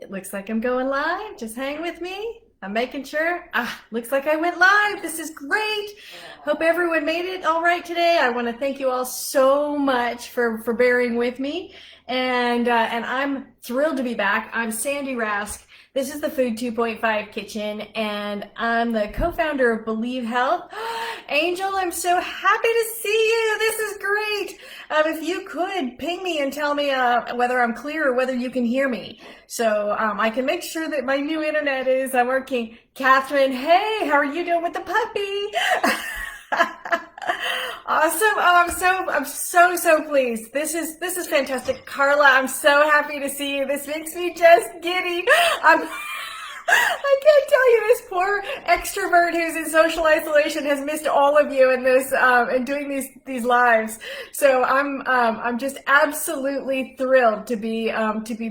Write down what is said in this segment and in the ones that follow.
It looks like I'm going live. Just hang with me. I'm making sure. Looks like I went live. This is great. Hope everyone made it all right today. I want to thank you all so much for bearing with me. And I'm thrilled to be back. I'm Sandy Rask. This is the Food 2.5 Kitchen, and I'm the co-founder of Believe Health. Angel, I'm so happy to see you. This is great. If you could ping me and tell me whether I'm clear or whether you can hear me, so I can make sure that my new internet is working. Catherine, hey, how are you doing with the puppy? Awesome. Oh, I'm so pleased. This is fantastic. Carla, I'm so happy to see you. This makes me just giddy. I can't tell you, this poor extrovert who's in social isolation has missed all of you in this and doing these lives. So I'm just absolutely thrilled to be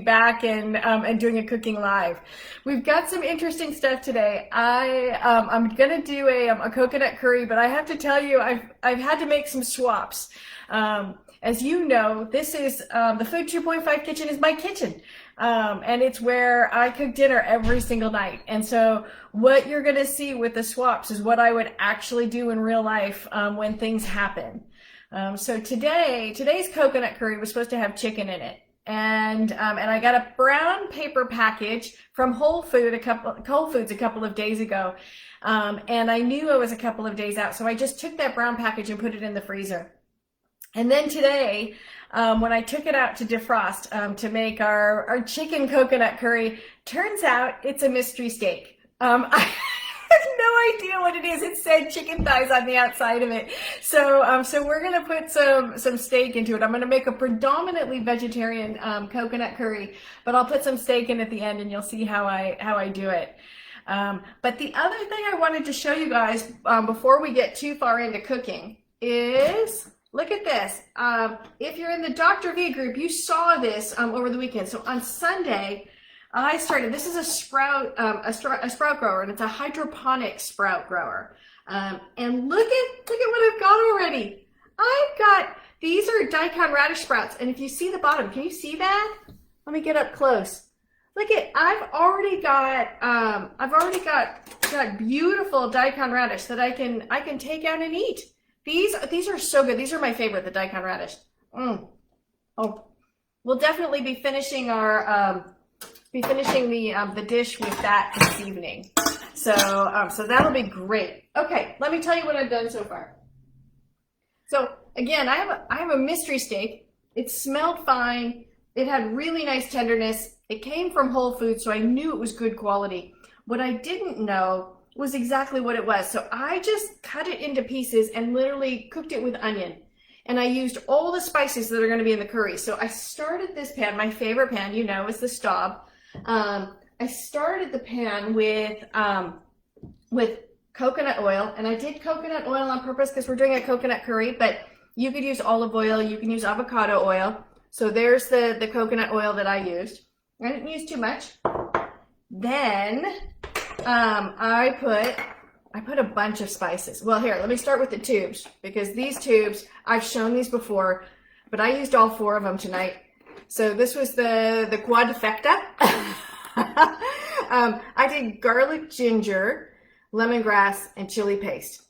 back and doing a cooking live. We've got some interesting stuff today. I'm gonna do a coconut curry, but I have to tell you, I've had to make some swaps. As you know, this is the Food 2.5 Kitchen is my kitchen. And it's where I cook dinner every single night. And so what you're going to see with the swaps is what I would actually do in real life when things happen. So today's coconut curry was supposed to have chicken in it. And I got a brown paper package from Whole Foods a couple of days ago. And I knew I was a couple of days out. So I just took that brown package and put it in the freezer. And then today, when I took it out to defrost to make our chicken coconut curry, turns out it's a mystery steak. I have no idea what it is. It said chicken thighs on the outside of it. So we're gonna put some steak into it. I'm gonna make a predominantly vegetarian coconut curry, but I'll put some steak in at the end, and you'll see how I do it. But the other thing I wanted to show you guys before we get too far into cooking is, look at this. If you're in the Dr. V group, you saw this over the weekend. So on Sunday, I started, this is a sprout grower, and it's a hydroponic sprout grower. And look at what I've got already. These are daikon radish sprouts. And if you see the bottom, can you see that? Let me get up close. Look at, I've already got beautiful daikon radish that I can take out and eat. These are so good. These are my favorite, the daikon radish. Oh, we'll definitely be finishing the dish with that this evening. So that'll be great. Okay, let me tell you what I've done so far. So again, I have a mystery steak. It smelled fine. It had really nice tenderness. It came from Whole Foods, so I knew it was good quality. What I didn't know was exactly what it was. So I just cut it into pieces and literally cooked it with onion. And I used all the spices that are going to be in the curry. So I started this pan, my favorite pan, you know, is the Staub. I started the pan with coconut oil, and I did coconut oil on purpose because we're doing a coconut curry, but you could use olive oil, you can use avocado oil. So there's the coconut oil that I used. I didn't use too much. Then I put a bunch of spices. Well, here, let me start with the tubes, because these tubes, I've shown these before, but I used all 4 of them tonight. So this was the quadfecta. I did garlic, ginger, lemongrass, and chili paste.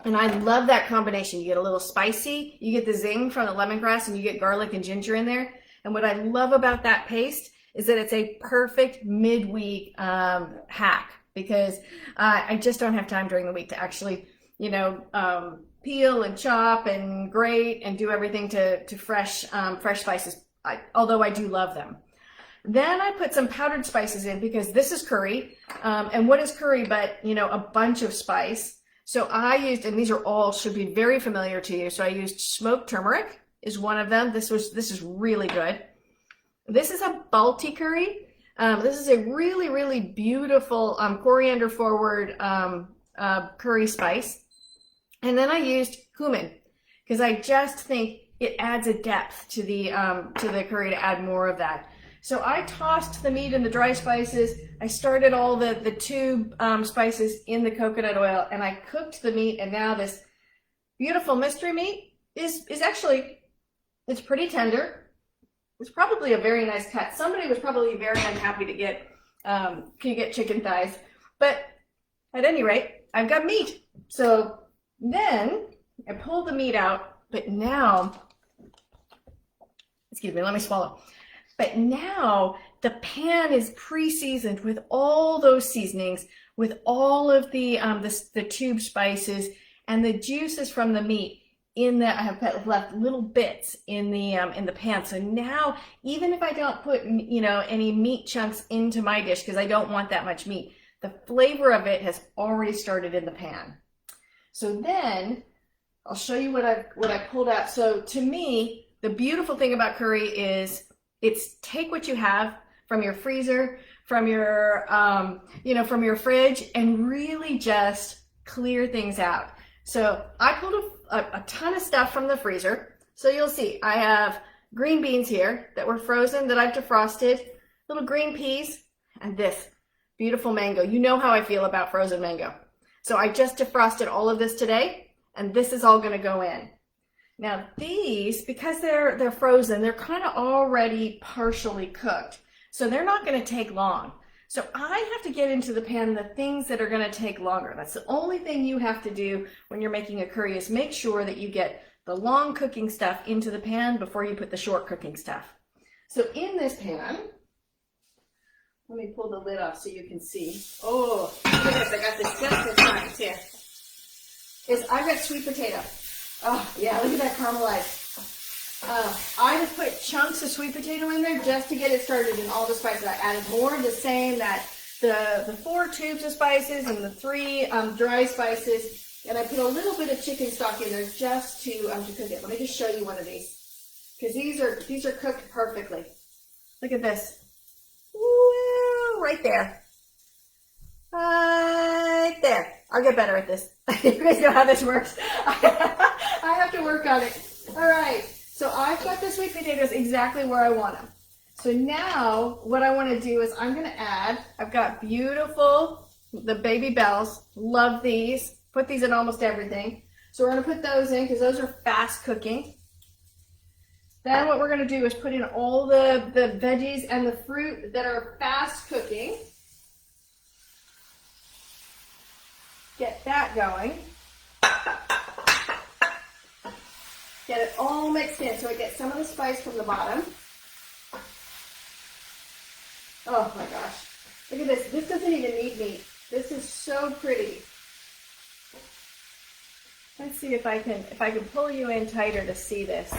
And I love that combination. You get a little spicy, you get the zing from the lemongrass, and you get garlic and ginger in there. And what I love about that paste is that it's a perfect midweek hack, because I just don't have time during the week to actually, peel and chop and grate and do everything to fresh spices, although I do love them. Then I put some powdered spices in, because this is curry. And what is curry but, a bunch of spice? So I used, and these are all should be very familiar to you. So I used smoked turmeric is one of them. This is really good. This is a Balti curry. This is a really, really beautiful coriander forward curry spice. And then I used cumin, because I just think it adds a depth to the curry to add more of that. So I tossed the meat and the dry spices. I started all the tube spices in the coconut oil, and I cooked the meat. And now this beautiful mystery meat is actually, it's pretty tender. was probably a very nice cut. Somebody was probably very unhappy to get, can you get chicken thighs? But at any rate, I've got meat. So then I pulled the meat out, but now, excuse me, let me swallow. But now the pan is pre-seasoned with all those seasonings, with all of the tube spices and the juices from the meat. I have left little bits in the pan. So now, even if I don't put, any meat chunks into my dish, because I don't want that much meat, the flavor of it has already started in the pan. So then I'll show you what I pulled out. So to me, the beautiful thing about curry is it's take what you have from your freezer, from your, from your fridge, and really just clear things out. So I pulled a ton of stuff from the freezer. So you'll see I have green beans here that were frozen that I've defrosted, little green peas, and this beautiful mango. You know how I feel about frozen mango. So I just defrosted all of this today, and this is all going to go in. Now these, because they're frozen, they're kind of already partially cooked. So they're not going to take long. So I have to get into the pan the things that are going to take longer. That's the only thing you have to do when you're making a curry, is make sure that you get the long cooking stuff into the pan before you put the short cooking stuff. So in this pan, let me pull the lid off so you can see. Oh, look at this. I got this just in time here. I've got sweet potato. Oh, yeah, look at that caramelized. I just put chunks of sweet potato in there just to get it started in all the spices. I added more of the same, that the 4 tubes of spices and the 3 dry spices, and I put a little bit of chicken stock in there just to cook it. Let me just show you one of these, because these are cooked perfectly. Look at this. Woo, right there. Right there. I'll get better at this. You guys know how this works. I have to work on it. All right. So I've got the sweet potatoes exactly where I want them. So now what I want to do is I'm going to add, I've got the Baby Bells. Love these. Put these in almost everything. So we're going to put those in because those are fast cooking. Then what we're going to do is put in all the veggies and the fruit that are fast cooking. Get that going. Get it all mixed in so it gets some of the spice from the bottom. Oh my gosh. Look at this. This doesn't even need meat. This is so pretty. Let's see if I can pull you in tighter to see this.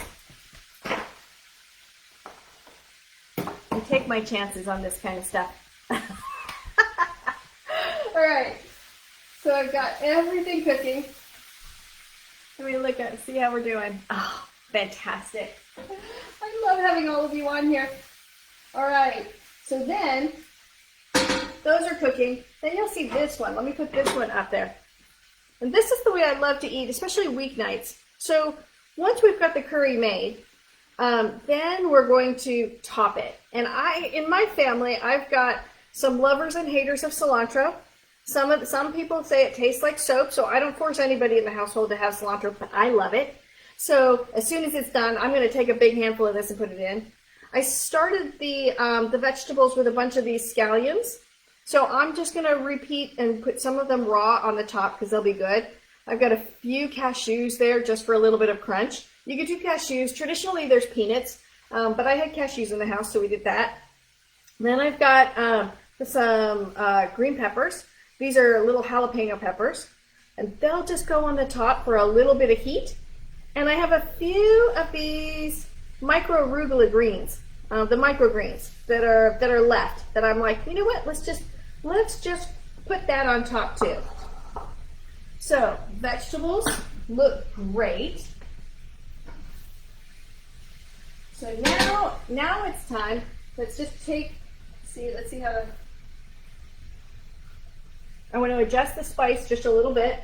I take my chances on this kind of stuff. All right. So I've got everything cooking. Let me look at see how we're doing. Oh, fantastic. I love having all of you on here. All right. So then, those are cooking. Then you'll see this one. Let me put this one up there. And this is the way I love to eat, especially weeknights. So once we've got the curry made, then we're going to top it. And in my family, I've got some lovers and haters of cilantro. Some people say it tastes like soap, so I don't force anybody in the household to have cilantro, but I love it. So as soon as it's done, I'm going to take a big handful of this and put it in. I started the vegetables with a bunch of these scallions. So I'm just going to repeat and put some of them raw on the top because they'll be good. I've got a few cashews there just for a little bit of crunch. You could do cashews. Traditionally, there's peanuts, but I had cashews in the house, so we did that. And then I've got some green peppers. These are little jalapeno peppers, and they'll just go on the top for a little bit of heat. And I have a few of these micro arugula greens, the microgreens that are left. That I'm like, you know what? Let's just put that on top too. So vegetables look great. So now it's time. Let's see how the. I want to adjust the spice just a little bit.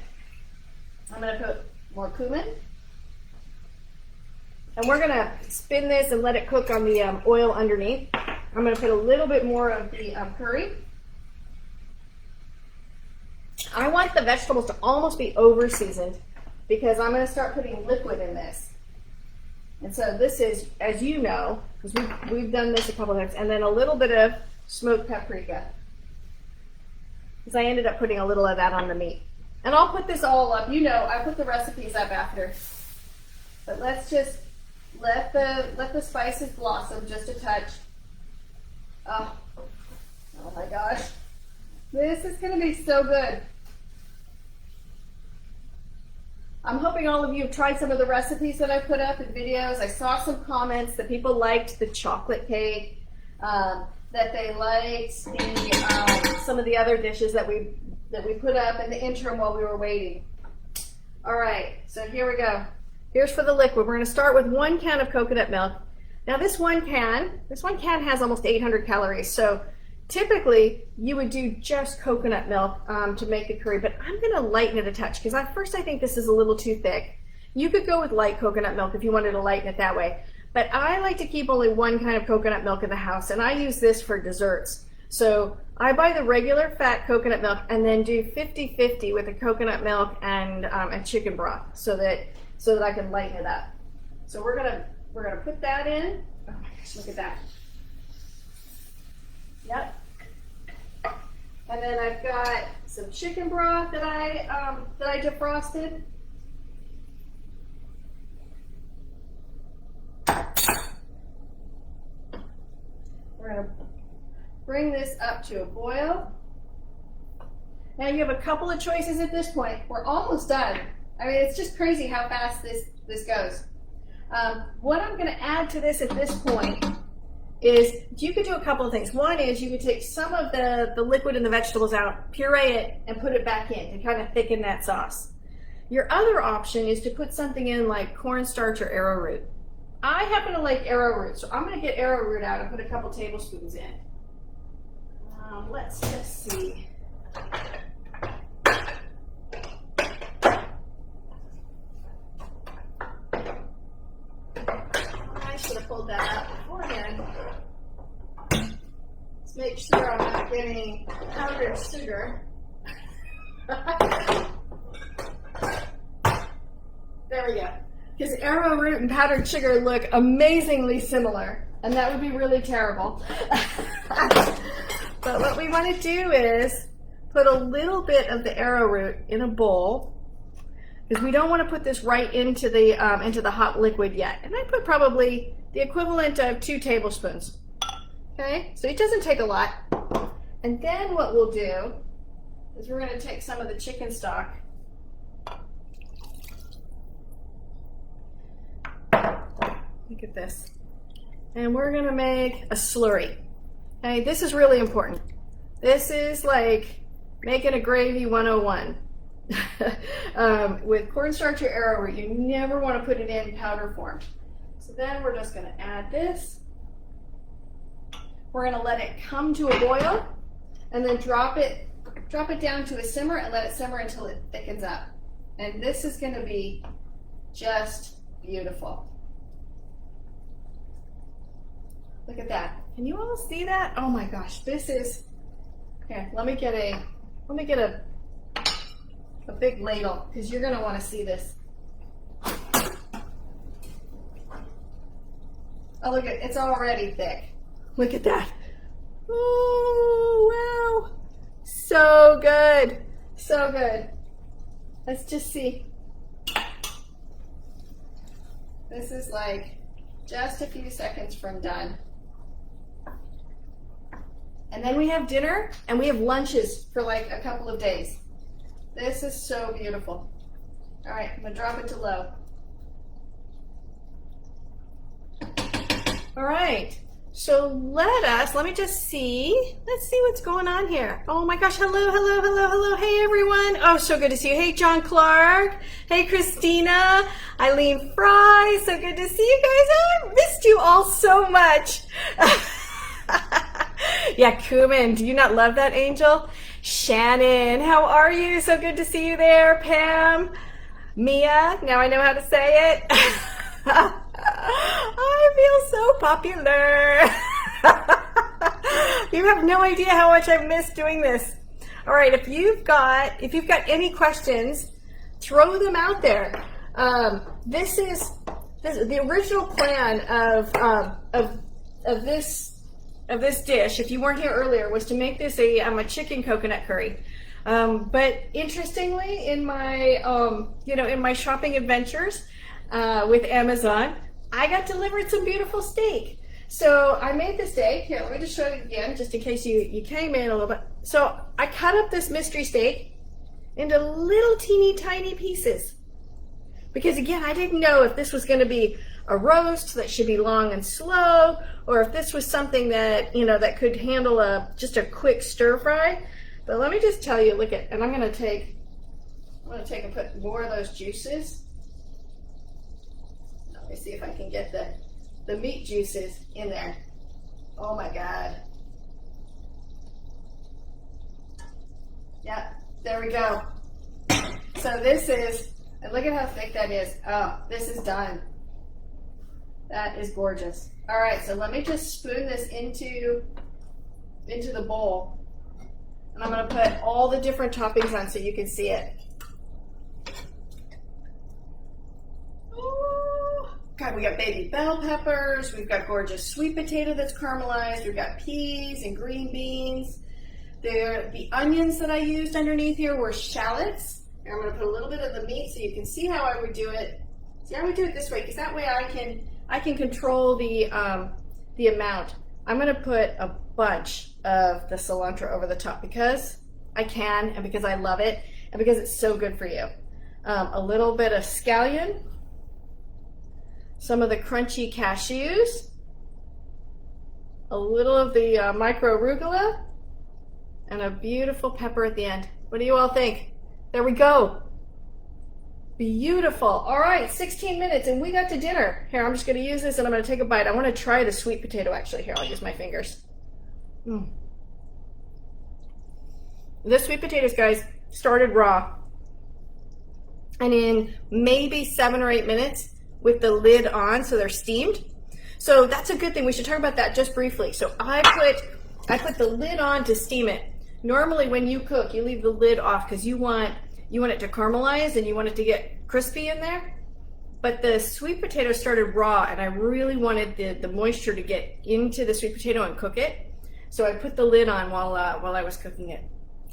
I'm going to put more cumin. And we're going to spin this and let it cook on the oil underneath. I'm going to put a little bit more of the curry. I want the vegetables to almost be over seasoned because I'm going to start putting liquid in this. And so this is, as you know, because we've done this a couple of times, and then a little bit of smoked paprika. Because I ended up putting a little of that on the meat. And I'll put this all up. You know, I put the recipes up after. But let's just let the spices blossom just a touch. Oh my gosh. This is going to be so good. I'm hoping all of you have tried some of the recipes that I put up in videos. I saw some comments that people liked the chocolate cake, that they liked some of the other dishes that we put up in the interim while we were waiting. All right, so here we go. Here's for the liquid. We're going to start with 1 can of coconut milk. Now this one can has almost 800 calories. So typically you would do just coconut milk to make the curry, but I'm going to lighten it a touch because at first I think this is a little too thick. You could go with light coconut milk if you wanted to lighten it that way. But I like to keep only 1 kind of coconut milk in the house, and I use this for desserts. So I buy the regular fat coconut milk and then do 50-50 with the coconut milk and chicken broth so that I can lighten it up. So we're gonna put that in. Oh my gosh, look at that. Yep. And then I've got some chicken broth that I defrosted. We're gonna bring this up to a boil. Now you have a couple of choices at this point. We're almost done. I mean, it's just crazy how fast this goes. What I'm going to add to this at this point is you could do a couple of things. One is you could take some of the liquid and the vegetables out, puree it, and put it back in to kind of thicken that sauce. Your other option is to put something in like cornstarch or arrowroot. I happen to like arrowroot, so I'm going to get arrowroot out and put a couple tablespoons in. Let's just see. I should have pulled that out beforehand. Let's make sure I'm not getting powdered sugar. There we go. Because arrowroot and powdered sugar look amazingly similar, and that would be really terrible. But what we want to do is put a little bit of the arrowroot in a bowl, because we don't want to put this right into the hot liquid yet. And I put probably the equivalent of 2 tablespoons. Okay, so it doesn't take a lot. And then what we'll do is we're going to take some of the chicken stock. Look at this. And we're going to make a slurry. Okay, this is really important. This is like making a gravy 101. With cornstarch or arrowroot, you never want to put it in powder form. So then we're just going to add this. We're going to let it come to a boil and then drop it down to a simmer and let it simmer until it thickens up. And this is going to be just beautiful. Look at that. Can you all see that? Oh my gosh, this is, here, let me get a big ladle, because you're going to want to see this. Oh, look at it's already thick. Look at that. Oh, wow. So good. So good. Let's just see. This is like just a few seconds from done. And then we have dinner and we have lunches for like a couple of days. This is so beautiful. All right, I'm gonna drop it to low. All right, so let me just see. Let's see what's going on here. Oh my gosh, hello, hello, hello, hello. Hey everyone. Oh, so good to see you. Hey, John Clark. Hey, Christina. Eileen Fry. So good to see you guys. Oh, I missed you all so much. Yeah, Kuman, do you not love that, Angel? Shannon, how are you? So good to see you there. Pam, Mia, now I know how to say it. I feel so popular. You have no idea how much I've missed doing this. All right, if you've got any questions, throw them out there. This is the original plan of this dish, if you weren't here earlier, was to make this a chicken coconut curry. But interestingly, in my in my shopping adventures with Amazon, I got delivered some beautiful steak. So I made the steak. Here, let me just show you again, just in case you came in a little bit. So I cut up this mystery steak into little teeny tiny pieces. Because again, I didn't know if this was going to be a roast that should be long and slow, or if this was something that, that could handle just a quick stir fry. But let me just tell you, look at, and I'm going to take and put more of those juices. Let me see if I can get the meat juices in there. Oh my God. Yeah, there we go. So this is, and look at how thick that is. Oh, this is done. That is gorgeous. All right, so let me just spoon this into the bowl. And I'm gonna put all the different toppings on so you can see it. Ooh. God, we got baby bell peppers. We've got gorgeous sweet potato that's caramelized. We've got peas and green beans. The onions that I used underneath here were shallots. And I'm going to put a little bit of the meat so you can see how I would do it. See, I would do it this way because that way I can control the amount. I'm going to put a bunch of the cilantro over the top because I can, and because I love it, and because it's so good for you. A little bit of scallion, some of the crunchy cashews, a little of the micro arugula, and a beautiful pepper at the end. What do you all think? There we go. Beautiful. All right, 16 minutes and we got to dinner. Here, I'm just going to use this and I'm going to take a bite. I want to try the sweet potato actually. Here, I'll use my fingers. The sweet potatoes, guys, started raw. And in maybe 7 or 8 minutes with the lid on, so they're steamed. So that's a good thing. We should talk about that just briefly. So I put the lid on to steam it. Normally when you cook, you leave the lid off because you want it to caramelize and you want it to get crispy in there. But the sweet potato started raw and I really wanted the moisture to get into the sweet potato and cook it. So I put the lid on while I was cooking it.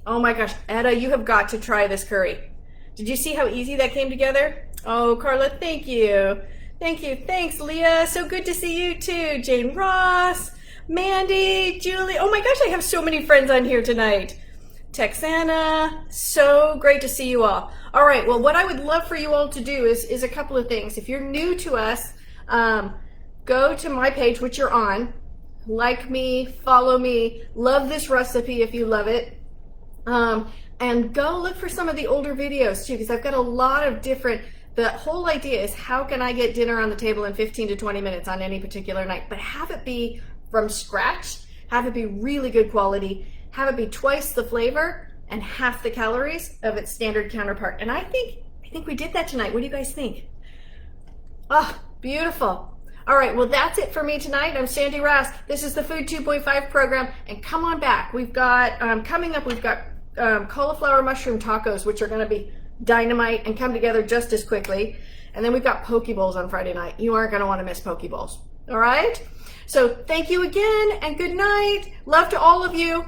Oh my gosh, Etta, you have got to try this curry. Did you see how easy that came together? Oh, Carla, thank you. Thank you. Thanks, Leah. So good to see you too. Jane Ross. Mandy, Julie, oh my gosh, I have so many friends on here tonight. Texana, so great to see you all. All right, well, what I would love for you all to do is a couple of things. If you're new to us, go to my page, which you're on, like me, follow me, love this recipe if you love it, and go look for some of the older videos too, because I've got a lot of different. The whole idea is how can I get dinner on the table in 15 to 20 minutes on any particular night, but have it be from scratch, have it be really good quality, have it be twice the flavor and half the calories of its standard counterpart. And I think we did that tonight. What do you guys think? Oh, beautiful. All right, well, that's it for me tonight. I'm Sandy Ross. This is the Food 2.5 program, and come on back. We've got, coming up, we've got cauliflower mushroom tacos, which are gonna be dynamite and come together just as quickly. And then we've got poke bowls on Friday night. You aren't gonna wanna miss poke bowls, all right? So thank you again and good night. Love to all of you.